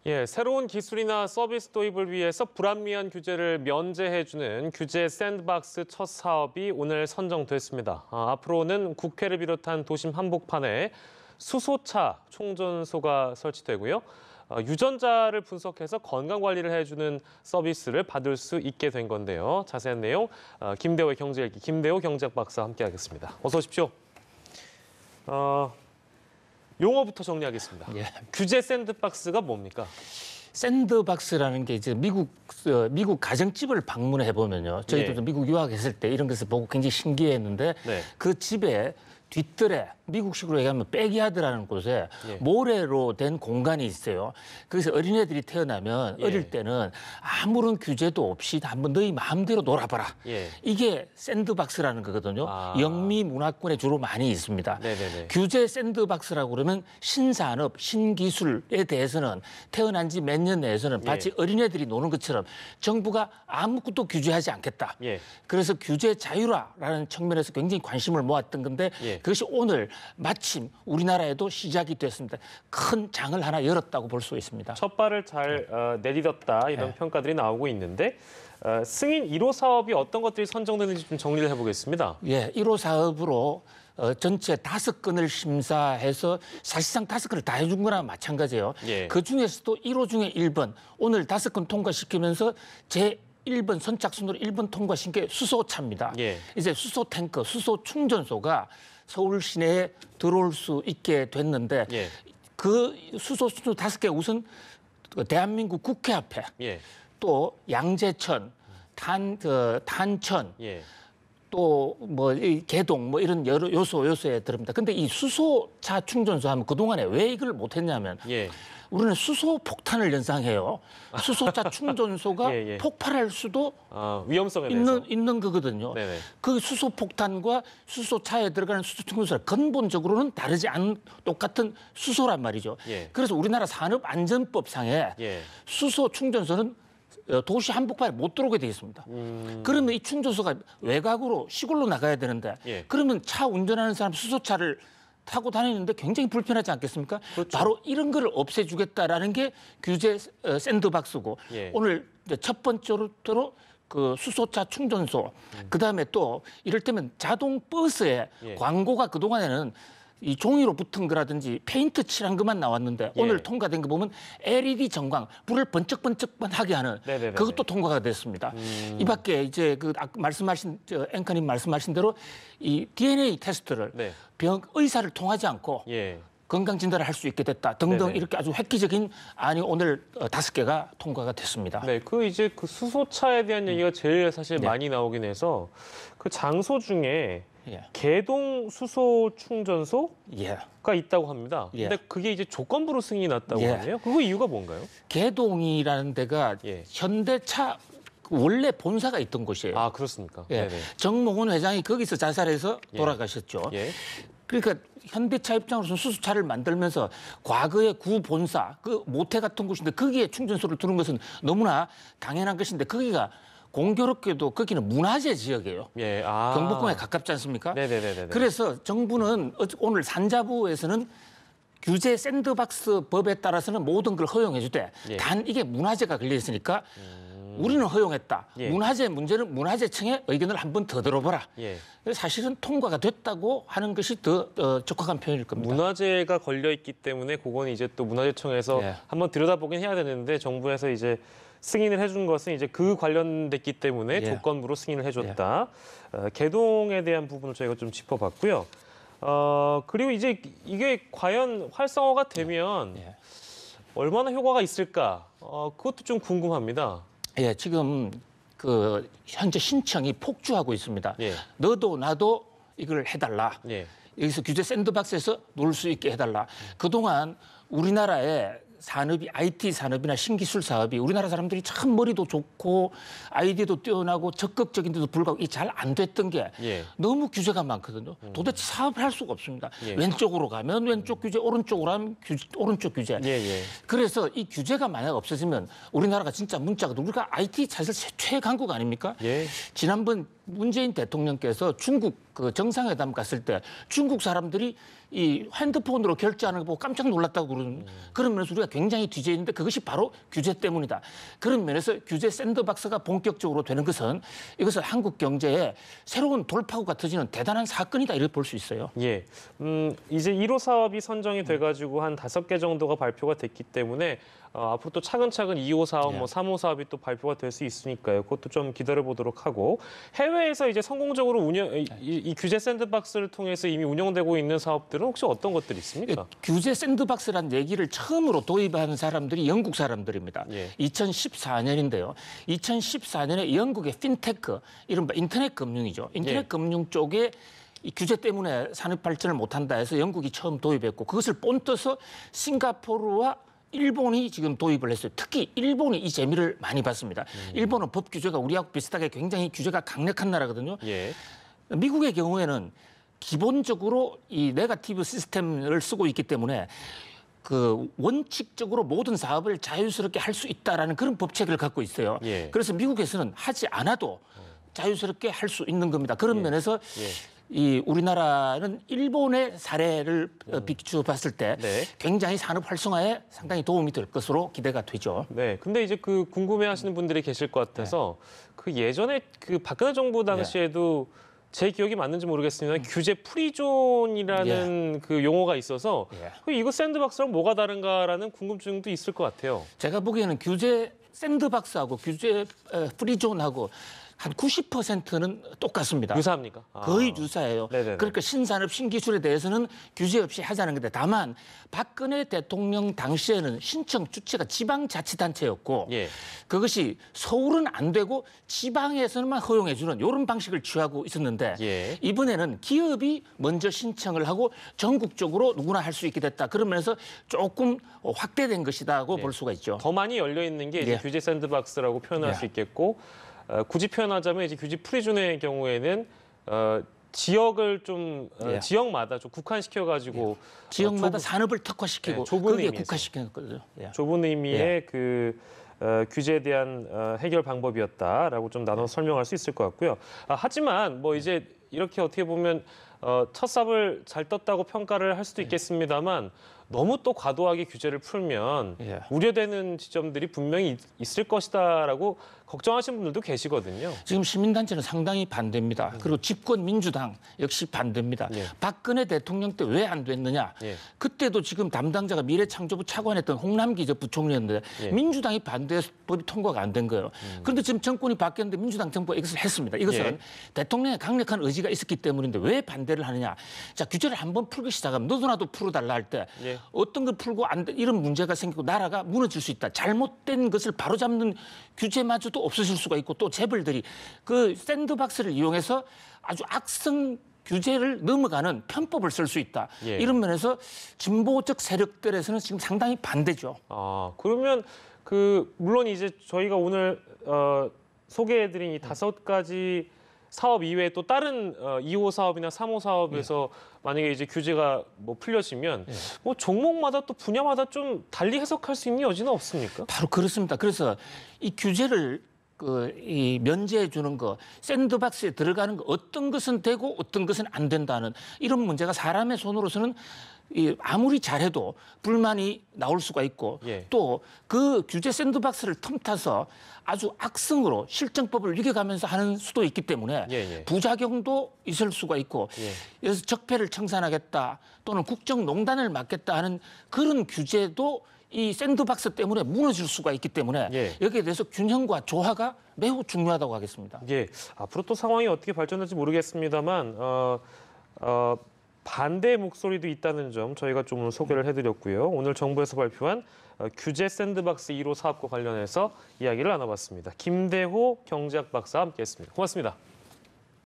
예, 새로운 기술이나 서비스 도입을 위해서 불합리한 규제를 면제해주는 규제 샌드박스 첫 사업이 오늘 선정됐습니다. 앞으로는 국회를 비롯한 도심 한복판에 수소차 충전소가 설치되고요. 유전자를 분석해서 건강관리를 해주는 서비스를 받을 수 있게 된 건데요. 자세한 내용 김대호의 경제일기 김대호 경제학박사와 함께하겠습니다. 어서 오십시오. 용어부터 정리하겠습니다. 예. 규제 샌드박스가 뭡니까? 샌드박스라는 게 이제 미국 가정집을 방문해 보면요. 저희도 예. 미국 유학했을 때 이런 것을 보고 굉장히 신기했는데 네. 그 집에 뒷뜰에 미국식으로 얘기하면 백야드라는 곳에 예. 모래로 된 공간이 있어요. 거기서 어린애들이 태어나면 예. 어릴 때는 아무런 규제도 없이 한번 너희 마음대로 놀아봐라. 예. 이게 샌드박스라는 거거든요. 영미 문화권에 주로 많이 있습니다. 네네네. 규제 샌드박스라고 그러면 신산업, 신기술에 대해서는 태어난 지 몇 년 내에서는 마치 예. 어린애들이 노는 것처럼 정부가 아무것도 규제하지 않겠다. 예. 그래서 규제 자유라라는 측면에서 굉장히 관심을 모았던 건데 예. 그것이 오늘 마침 우리나라에도 시작이 됐습니다. 큰 장을 하나 열었다고 볼 수 있습니다. 첫 발을 잘 내딛었다 이런 평가들이 나오고 있는데 승인 1호 사업이 어떤 것들이 선정되는지 좀 정리를 해보겠습니다. 예, 1호 사업으로 전체 5건을 심사해서 사실상 5건을 다 해준 거나 마찬가지예요. 예. 그중에서도 1호 중에 1번, 오늘 5건 통과시키면서 제1번 선착순으로 1번 통과시킨 게 수소차입니다. 예. 이제 수소 탱커, 수소 충전소가 서울 시내에 들어올 수 있게 됐는데 예. 그 수소 충전소 5개 우선 대한민국 국회 앞에 예. 또 양재천, 탄천, 예. 또 뭐 개동 뭐 이런 여러 요소에 들어옵니다. 근데 이 수소차 충전소 하면 그동안에 왜 이걸 못했냐면 예. 우리는 수소 폭탄을 연상해요. 수소차 충전소가 예, 예. 폭발할 수도 위험성에 대해서. 있는 거거든요. 네네. 그 수소 폭탄과 수소차에 들어가는 수소 충전소가 근본적으로는 다르지 않은 똑같은 수소란 말이죠. 예. 그래서 우리나라 산업안전법상에 예. 수소 충전소는 도시 한복판에 못 들어오게 돼 있습니다. 그러면 이 충전소가 외곽으로 시골로 나가야 되는데 예. 그러면 차 운전하는 사람 수소차를 타고 다니는데 굉장히 불편하지 않겠습니까? 그렇죠. 바로 이런 거를 없애주겠다라는 게 규제 샌드박스고 예. 오늘 이제 첫 번째로 그 수소차 충전소 그다음에 또 이럴 때면 자동 버스에 예. 광고가 그동안에는 이 종이로 붙은 거라든지 페인트 칠한 것만 나왔는데 예. 오늘 통과된 거 보면 LED 전광, 불을 번쩍번쩍하게 하는 네네네네. 그것도 통과가 됐습니다. 이 밖에 이제 그 아까 말씀하신 앵커님 말씀하신 대로 이 DNA 테스트를 네. 의사를 통하지 않고 예. 건강 진단을 할 수 있게 됐다 등등 네네. 이렇게 아주 획기적인 안이 오늘 5개가 통과가 됐습니다. 네, 이제 그 수소차에 대한 얘기가 제일 사실 네. 많이 나오긴 해서 그 장소 중에 예. 개동 수소 충전소가 예. 있다고 합니다. 예. 근데 그게 이제 조건부로 승인이 났다고 예. 하네요. 그거 이유가 뭔가요? 개동이라는 데가 예. 현대차 원래 본사가 있던 곳이에요. 아, 그렇습니까? 예. 네네. 정몽훈 회장이 거기서 자살해서 예. 돌아가셨죠. 예. 그러니까 현대차 입장으로서는 수소차를 만들면서 과거의 구 본사, 그 모태 같은 곳인데 거기에 충전소를 두는 것은 너무나 당연한 것인데 거기가 공교롭게도 거기는 문화재 지역이에요. 예. 경복궁에 가깝지 않습니까? 네네네네. 그래서 정부는 오늘 산자부에서는 규제 샌드박스 법에 따라서는 모든 걸 허용해 주되 예. 단 이게 문화재가 걸려 있으니까 우리는 허용했다. 예. 문화재 문제는 문화재청의 의견을 한번 더 들어보라. 예. 사실은 통과가 됐다고 하는 것이 더 적확한 표현일 겁니다. 문화재가 걸려 있기 때문에 그건 이제 또 문화재청에서 예. 한번 들여다보긴 해야 되는데 정부에서 이제 승인을 해준 것은 이제 그 관련됐기 때문에 예. 조건부로 승인을 해줬다. 개동에 대한 부분을 저희가 좀 짚어봤고요. 그리고 이제 이게 과연 활성화가 되면 예. 얼마나 효과가 있을까? 그것도 좀 궁금합니다. 예, 지금 그 현재 신청이 폭주하고 있습니다. 예. 너도 나도 이걸 해달라. 예. 여기서 규제 샌드박스에서 놀 수 있게 해달라. 그동안 우리나라의 산업이 IT 산업이나 신기술 사업이 우리나라 사람들이 참 머리도 좋고 아이디어도 뛰어나고 적극적인데도 불구하고 이 잘 안 됐던 게 예. 너무 규제가 많거든요. 도대체 사업을 할 수가 없습니다. 예. 왼쪽으로 가면 왼쪽 규제, 오른쪽으로 하면 오른쪽 규제. 예, 예. 그래서 이 규제가 만약 없어지면 우리나라가 진짜 문자가 우리가 IT 사실 최강국 아닙니까? 예. 지난번 문재인 대통령께서 중국 그 정상회담 갔을 때 중국 사람들이 이 핸드폰으로 결제하는 거 보고 깜짝 놀랐다고 그런 면에서 우리가 굉장히 뒤져 있는데 그것이 바로 규제 때문이다. 그런 면에서 규제 샌드박스가 본격적으로 되는 것은 이것은 한국 경제에 새로운 돌파구가 터지는 대단한 사건이다 이렇게 볼 수 있어요. 예, 이제 1호 사업이 선정이 돼가지고 한 5개 정도가 발표가 됐기 때문에 앞으로 또 차근차근 2호 사업, 뭐 3호 사업이 또 발표가 될 수 있으니까요. 그것도 좀 기다려 보도록 하고 해외에서 이제 성공적으로 이 규제 샌드박스를 통해서 이미 운영되고 있는 사업들은 혹시 어떤 것들이 있습니까? 규제 샌드박스란 얘기를 처음으로 도입한 사람들이 영국 사람들입니다. 예. 2014년인데요. 2014년에 영국의 핀테크, 이른바 인터넷 금융이죠. 인터넷 금융 쪽에 이 규제 때문에 산업 발전을 못한다 해서 영국이 처음 도입했고 그것을 본떠서 싱가포르와 일본이 지금 도입을 했어요. 특히 일본이 이 재미를 많이 봤습니다. 일본은 법 규제가 우리하고 비슷하게 굉장히 규제가 강력한 나라거든요. 예. 미국의 경우에는 기본적으로 이 네거티브 시스템을 쓰고 있기 때문에 그 원칙적으로 모든 사업을 자유스럽게 할 수 있다라는 그런 법체계를 갖고 있어요. 예. 그래서 미국에서는 하지 않아도 자유스럽게 할 수 있는 겁니다. 그런 면에서 이 우리나라는 일본의 사례를 비추어 봤을 때 네. 굉장히 산업 활성화에 상당히 도움이 될 것으로 기대가 되죠. 네, 근데 이제 그 궁금해하시는 분들이 계실 것 같아서 그 예전에 그 박근혜 정부 당시에도 제 기억이 맞는지 모르겠습니다. 규제 프리존이라는 그 용어가 있어서 이거 샌드박스랑 뭐가 다른가라는 궁금증도 있을 것 같아요. 제가 보기에는 규제 샌드박스하고 규제 프리존하고 한 90%는 똑같습니다. 유사합니까? 거의 유사해요. 네네네. 그러니까 신산업, 신기술에 대해서는 규제 없이 하자는 건데 다만 박근혜 대통령 당시에는 신청 주체가 지방자치단체였고 예. 그것이 서울은 안 되고 지방에서만 허용해 주는 이런 방식을 취하고 있었는데 예. 이번에는 기업이 먼저 신청을 하고 전국적으로 누구나 할 수 있게 됐다. 그러면서 조금 확대된 것이다고 볼 수가 있죠. 더 많이 열려 있는 게 이제 규제 샌드박스라고 표현할 수 있겠고 굳이 표현하자면 이제 규제 프리존의 경우에는 지역을 좀 지역마다 좀 국한시켜 가지고 지역마다 산업을 특화시키고 좁은 그게 의미에서. 국화시키는 거죠. 좁은 의미의 그 규제에 대한 해결 방법이었다라고 좀 나눠 설명할 수 있을 것 같고요. 하지만 뭐 이제 이렇게 어떻게 보면 첫 삽을 잘 떴다고 평가를 할 수도 있겠습니다만 너무 또 과도하게 규제를 풀면 우려되는 지점들이 분명히 있을 것이다라고 걱정하시는 분들도 계시거든요. 지금 시민단체는 상당히 반대입니다. 그리고 집권 민주당 역시 반대입니다. 박근혜 대통령 때 왜 안 됐느냐. 그때도 지금 담당자가 미래창조부 차관했던 홍남기 전 부총리였는데 민주당이 반대해서 법이 통과가 안 된 거예요. 그런데 지금 정권이 바뀌었는데 민주당 정부가 이것을 했습니다. 이것은 대통령의 강력한 의지가 있었기 때문인데 왜 반대를 하느냐. 자, 규제를 한번 풀기 시작하면 너도 나도 풀어달라 할 때 어떤 걸 풀고 안 돼, 이런 문제가 생기고 나라가 무너질 수 있다. 잘못된 것을 바로잡는 규제마저도 없어질 수가 있고 또 재벌들이 그 샌드박스를 이용해서 아주 악성 규제를 넘어가는 편법을 쓸 수 있다. 이런 면에서 진보적 세력들에서는 지금 상당히 반대죠. 그러면 물론 이제 저희가 오늘 소개해드린 이 5가지 사업 이외에 또 다른 2호 사업이나 3호 사업에서 만약에 이제 규제가 뭐 풀려지면 뭐 종목마다 또 분야마다 좀 달리 해석할 수 있는 여지는 없습니까? 바로 그렇습니다. 그래서 이 규제를 이 면제해 주는 거, 샌드박스에 들어가는 거 어떤 것은 되고 어떤 것은 안 된다는 이런 문제가 사람의 손으로서는 아무리 잘해도 불만이 나올 수가 있고 또 그 규제 샌드박스를 틈타서 아주 악성으로 실정법을 이겨가면서 하는 수도 있기 때문에 부작용도 있을 수가 있고 그래서 적폐를 청산하겠다 또는 국정농단을 막겠다 하는 그런 규제도 이 샌드박스 때문에 무너질 수가 있기 때문에 여기에 대해서 균형과 조화가 매우 중요하다고 하겠습니다. 앞으로 또 상황이 어떻게 발전될지 모르겠습니다만 반대 목소리도 있다는 점 저희가 좀 소개를 해드렸고요. 오늘 정부에서 발표한 규제 샌드박스 1호 사업과 관련해서 이야기를 나눠봤습니다. 김대호 경제학 박사와 함께했습니다. 고맙습니다.